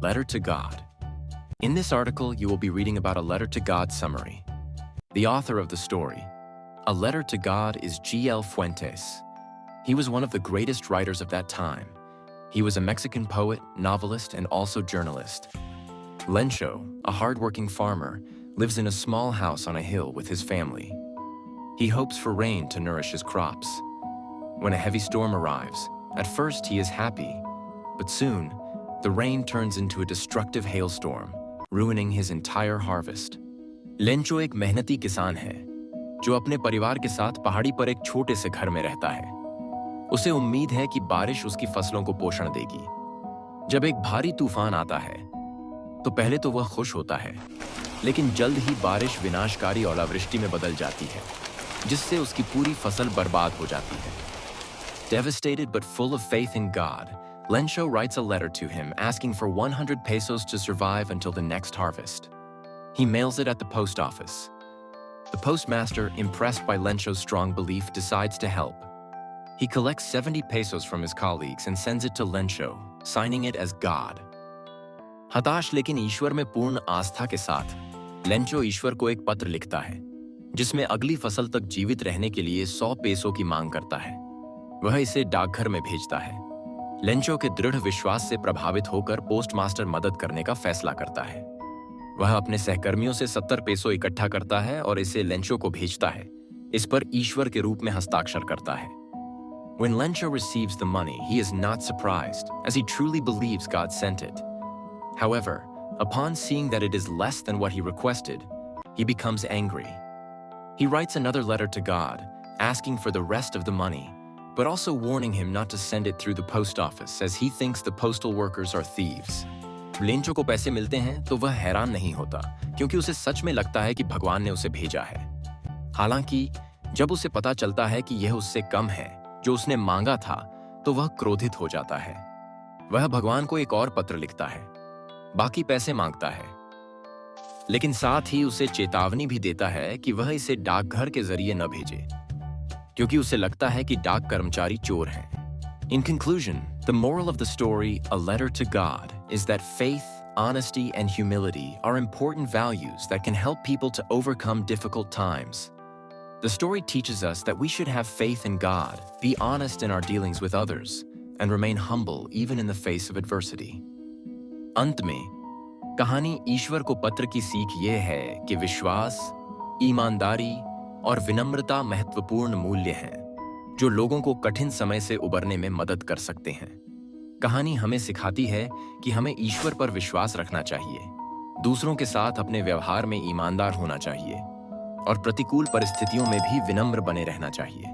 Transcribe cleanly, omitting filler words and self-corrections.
Letter to God. In this article, you will be reading about a letter to God summary. The author of the story, A Letter to God, is G.L. Fuentes. He was one of the greatest writers of that time. He was a Mexican poet, novelist, and also journalist. Lencho, a hardworking farmer, lives in a small house on a hill with his family. He hopes for rain to nourish his crops. When a heavy storm arrives, at first he is happy, but soon, the rain turns into a destructive hailstorm, ruining his entire harvest. Lencho एक मेहनती किसान है, जो अपने परिवार के साथ पहाड़ी पर एक छोटे से घर में रहता है। उसे उम्मीद है कि बारिश उसकी फसलों को पोषण देगी। जब एक भारी तूफान आता है, तो पहले तो वह खुश होता है, लेकिन जल्द ही बारिश विनाशकारी ओलावृष्टि में बदल जाती है, जिससे उसकी पूरी फसल बर्बाद हो जाती है। Devastated but full of faith in God, Lencho writes a letter to him asking for 100 pesos to survive until the next harvest. He mails it at the post office. The postmaster, impressed by Lencho's strong belief, decides to help. He collects 70 pesos from his colleagues and sends it to Lencho, signing it as God. हताश लेकिन ईश्वर में पूर्ण आस्था के साथ, Lencho ईश्वर को एक पत्र लिखता है, जिसमें अगली फसल तक जीवित रहने के लिए 100 पेसो की मांग करता है। वह इसे डाकघर में भेजता है। लेंचो के दृढ़ विश्वास से प्रभावित होकर पोस्टमास्टर मदद करने का फैसला करता है। वह अपने सहकर्मियों से 70 पेसो इकट्ठा करता है और इसे लेंचो को भेजता है। इस पर ईश्वर के रूप में हस्ताक्षर करता है। When Lencho receives the money, he is not surprised, as he truly believes God sent it. However, upon seeing that it is less than what he requested, he becomes angry. He writes another letter to God, asking for the rest of the money, but also warning him not to send it through the post office, as he thinks the postal workers are thieves. Lencho को पैसे मिलते हैं तो वह हैरान नहीं होता, क्योंकि उसे सच में लगता है कि भगवान ने उसे भेजा है। हालांकि जब उसे पता चलता है कि यह उससे कम है जो उसने मांगा था, तो वह क्रोधित हो जाता है। वह भगवान को एक और पत्र लिखता है, बाकी पैसे मांगता है, लेकिन साथ ही उसे चेतावनी भी देता है कि वह इसे डाकघर के जरिए न भेजे, क्योंकि उसे लगता है कि डाक कर्मचारी चोर हैं। In conclusion, the moral of the story, A Letter to God, is that faith, honesty, and humility are important values that can help people to overcome difficult times. The story teaches us that we should have faith in God, be honest in our dealings with others, and remain humble even in the face of adversity. अंत में, कहानी ईश्वर को पत्र की सीख ये है कि विश्वास, ईमानदारी और विनम्रता महत्वपूर्ण मूल्य हैं, जो लोगों को कठिन समय से उबरने में मदद कर सकते हैं। कहानी हमें सिखाती है कि हमें ईश्वर पर विश्वास रखना चाहिए, दूसरों के साथ अपने व्यवहार में ईमानदार होना चाहिए और प्रतिकूल परिस्थितियों में भी विनम्र बने रहना चाहिए।